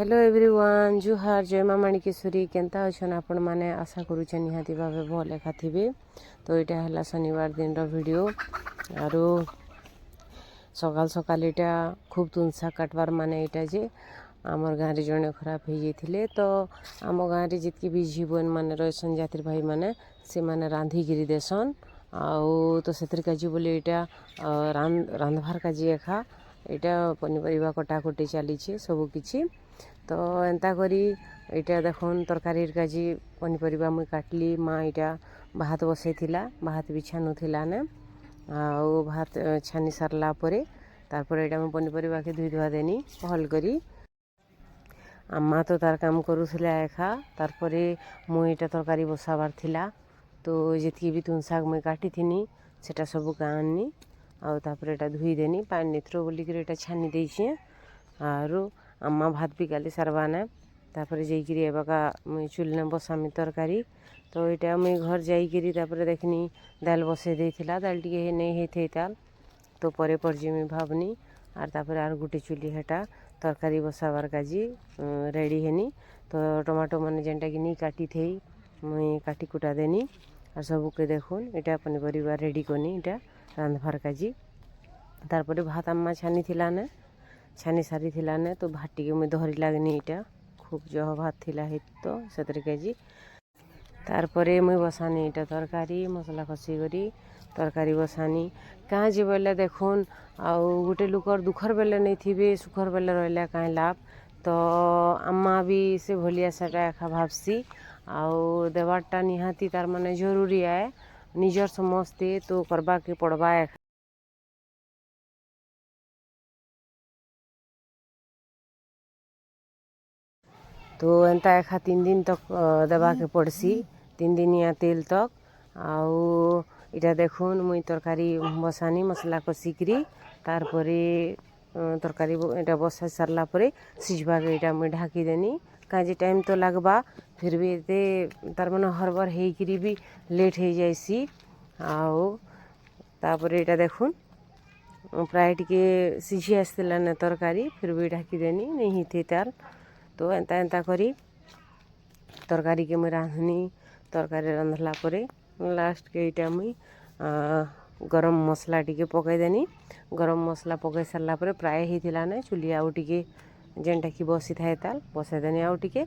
Hello everyone जुहार जय माँ माणिकेश्वरी केन्ता अच्छन आपण मैंने आशा करुचे निहाती भाव भल एका थे। तो यहाँ है शनिवार दिन वीडियो आरो सकाल सकाल यहाँ खूब तुनसा काटवार माने यहाँ जे आमर गाँव में जड़े खराब हो जाते तो आम गाँव में जितकी भी जीवन मैंने रहीसन जातिर भाई मैंने से मैंने रांधिकी देसन आउ तो से काजी बोले यहाँ रांधवार काजी एखा यहाँ पनीपरिया कटाकटी चली सबकि तो एंता करी यहाँ देखुन तरकारी काजी पनीपरिया मुई काटली माँ यहाँ भात बसई भात भी छानुला ने आउ भात छानी सारला परे तारपर यहाँ मुझे पनीपरिया के धुई धुआ देनी भल करी आम्मा तो तार काम करूला एखा तारपर मुईटा तरकारी बसाबार थिला तो जितकी भी तुन शाग मुई काटी थी सेटा सब आनी आउ तापर यहाँ धुई देनी पानी निथ्रो बोलिक यहाँ छानी देछे आरु अम्मा भात भी गाली सारवाने तापर जाइकिरी एबाका मुई चुलने बसामी तरकारी तो यहाँ मुई घर जाइकिरी तापर देखनी दाल बसई देथिला दाल टिके नहीं हेथे ताल तो परे परजी मुई भावनी आर तापर आर गुटे चुली हेटा तरकारी बसाबार काजी रेडी हेनी तो टमाटो मैंने जेनटा कि नहीं काटी थे मुई काटी कुटा देनी और सबके देखुन यहाँ पनीपरिया रेडी करनी यहाँ रांधवार काजी तारपर भात अम्मा छानी थिला ने छानी सारी थिला ने तो भात टिके मुई धरी लागनी यहाँ खूब जह भात थिला हे तो सेतरे काजी तारपरे मुई बसानी यहाँ तरकारी मसला कषी करी तरकारी बसानी कहाँ जी बोले देखुन आउ गोटे लुकर दुखर बेले नहीं थी सुखर बेले रहा कहीं लाभ तो अम्मा भी से भलिया सेटा एखा भावसी आउ देवारटा निहाती तार माने जरूरी है निजर समस्ते तो करबा के पड़वा एखा तो एंता एखा 3 दिन तक देवा के पड़सी 3 दिन या तेल तक आउ इटा देखुन मुई तरकारी बसानी मसला कषिकी तारपरे तरकारी इटा बसा सारला परे सिझबा के इटा मुई ढाकी देनी काजी टाइम तो लगबा फिर भी एते तार माने हरबर हेकरी भी लेट हो जाइसी आउ तापरे इटा देखुन प्राय टिके सिझी आसला ने तरकारी फिर भी ढाकी देनी नहीं थे तार तो एंता एंता करी तरकारी के मुई रांधनी तरकारी रांधला परे लास्ट के इटा मुई गरम मसला टिके पकई देनी गरम मसला पकई सारला परे प्राय होता ने चुली आउ टिके जेनटा कि बसी थाए ताल बसई देनी आउ टिके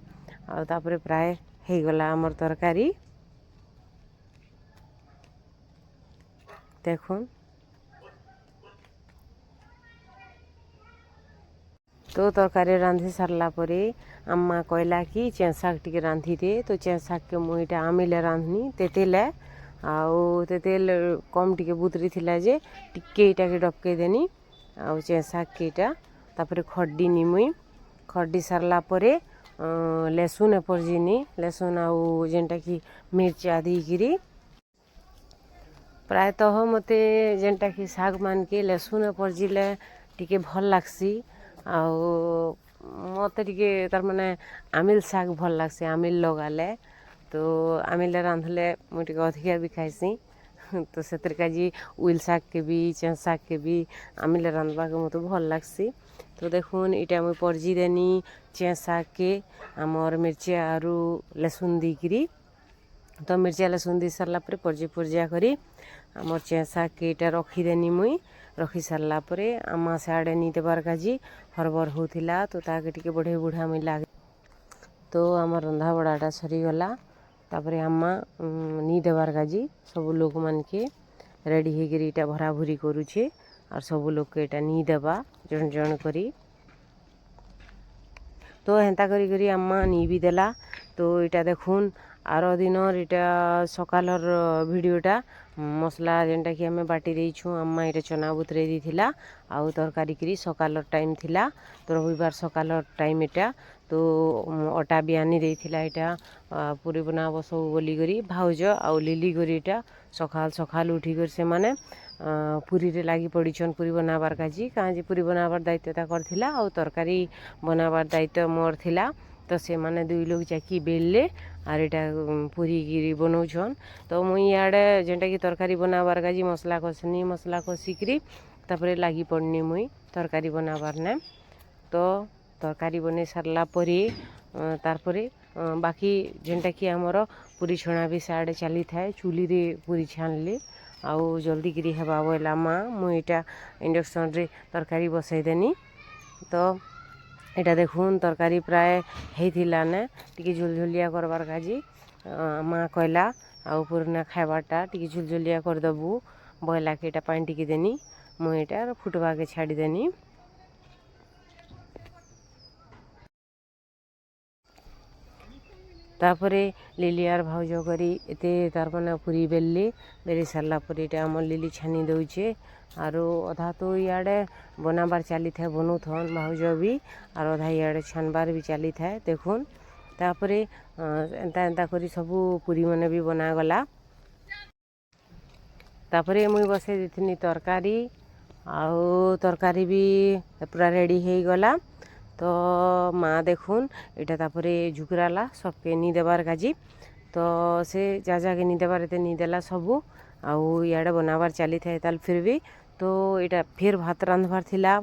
आउ तापरे प्राय हो गला आमर तरकारी देखुन तो तरकारी रांधि सारला परे अम्मा कहला कि चें शाग टिके रांधि दे तो चें शाग के मुईटा आमिले रांधनी तेतेले आउ तेतेल कम टिके बुतरी थिला जे टिके इटा के डपके देनी आउ चें शाग के इटा तापरे खड्डी नी मुई खड्डी सारला परे लहसुन एपरजिनी लहसुन आउ जेनटा कि मिर्चा देकिरी प्रायतः मते जेनटा कि शाग मान के लहसुन एपरजिले टिके भल लागसी आउ मत टिके तार माने आमिल शाग भल लागसी आमिल लगाले तो आमिले रांधले मुझे अधिका भी खाइसी तो से काजी उइल शाग के भी चें शाग के भी आमिले रांधवा के मत भल लागसी तो देखुन इटा मुई परजी देनी चें शाग के आमर मिर्चा आरु लहसुन दीकरी तो मिर्चा लहसुन दी सारला परे परजी परजिया करी आमर चें शाग के इटा रखीदेनी मुई रखी सारला परे आमा सियाड़े नी देवार काजी हरबर होतिला तो ताके टिके बढ़े बुढ़ा मुई लागे तो आम रंधा बड़ाटा सरीगला तापरे आमा नी देवार काजी सब लोग मान के रेडी होकर इटा भरा भरी करुचे और सब लोग के इटा नी देवा जन जन करी तो हेन्ता करी करी आम्मा नी भी देला तो इटा देखुन आरो दिन इटा सकालर भिडियोटा मसला जेनटा कि आम बाटी देछू अम्मा इटा चना बुतरे दी थिला आउ तरकारी करी सकालर टाइम थिला तो रविवार सकालर टाइम इटा तो अटा भी आनी देथिला इटा पूरी बनाब सब बोली करी भाउज आउ लिली करी इटा सकाल सकाल उठी कर से माने पूरी रे लागी पड़ीछन पूरी बनाबार काजी कहाँ पूरी बनाबार दायित्वता करथिला आउ तरकारी बनाबार दायित्व मोर थिला तो से माने दुई लोग जाकि बेलले आर इटा पूरी गिरी बनाऊछन तो मुई इयाड़े जेनटा कि तरकारी बनाबार काजी मसला कषनी मसला कषिकी तापर लागी पड़नी मुई तरकारी बनाबार ने तो तरकारी बनै सारला परे तारपरे बाकी जेनटा कि आमर पूरी छणा भी साड़े चली थाए चुली रे पूरी छाणली आउ जल्दी गिरी हेबा बोला माँ मुईटा इंडक्शन रे तरकारी बसईदेनी तो यहाँ देखुन तरकारी प्राय होता ने टी झुलझुलिया करबार काजी माँ कहला आउ पुरना खाइबाटा टी झुलझुलिया करदेबू बहला के पानी टी देनी मुईटा फुटवा के छाड़देनी तापरे लिलियार भाउज करी एते तार माने पूरी बेली सारा पर यहाँ आम लिली छानी दौचे आरो अधा तो इे बनाबार चली था बनूथन भाउज भी और अधा इे छानबार भी चली था देखुन तापरे एंता एंता करी सबू पूरी मैंने भी बनागला तापरे मुई बसई देथिनी तरकारी आउ तरकारी भी पूरा रेडी हो गला तो माँ देखुन इटा तापरे झुकराला सबके नी देबार काजी तो से जा जाके नी देबार एते नी देला सबू आउ इे बनाबार चली था ताल फिर भी तो इटा फिर भात रांधबार थिला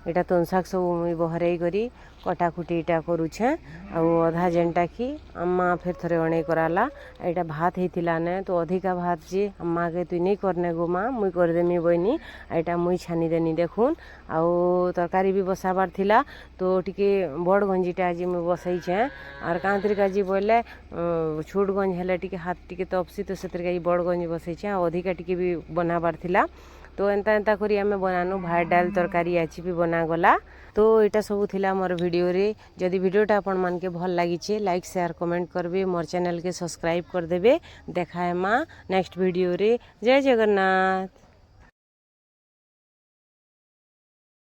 इटा तुन शाग सब मुई बहरई करी कटाकुटी इटा करुछे आउ अधा जेनटा कि अम्मा फिर थरे अणे कराला इटा भात होता ने तो अधिका भात जे अम्मा के तुई नहीं करने गो माँ मुई करदेमी बहनी इटा मुई छानी देनी देखुन आउ तरकारी भी बसाबार थिला तो टिके बड़ गंजीटा आज मुई बसईचे और कांतरी काजी बोले छोट गंज हेले टिके हाथ टिके तपसी तो से बड़ गंज बसईचे अधिका टिके भी बनाबार थिला तो एंता एंता करी आमे बनानु भात डाल तरकारी आछि भी बनागला तो यहाँ सब थिला मोर वीडियो रे जदि वीडियोटा आपण मान के भल लागिछे लाइक शेयर कमेंट करबे मोर चैनल के सब्सक्राइब कर देबे देखा है माँ नेक्स्ट वीडियो रे जय जगन्नाथ।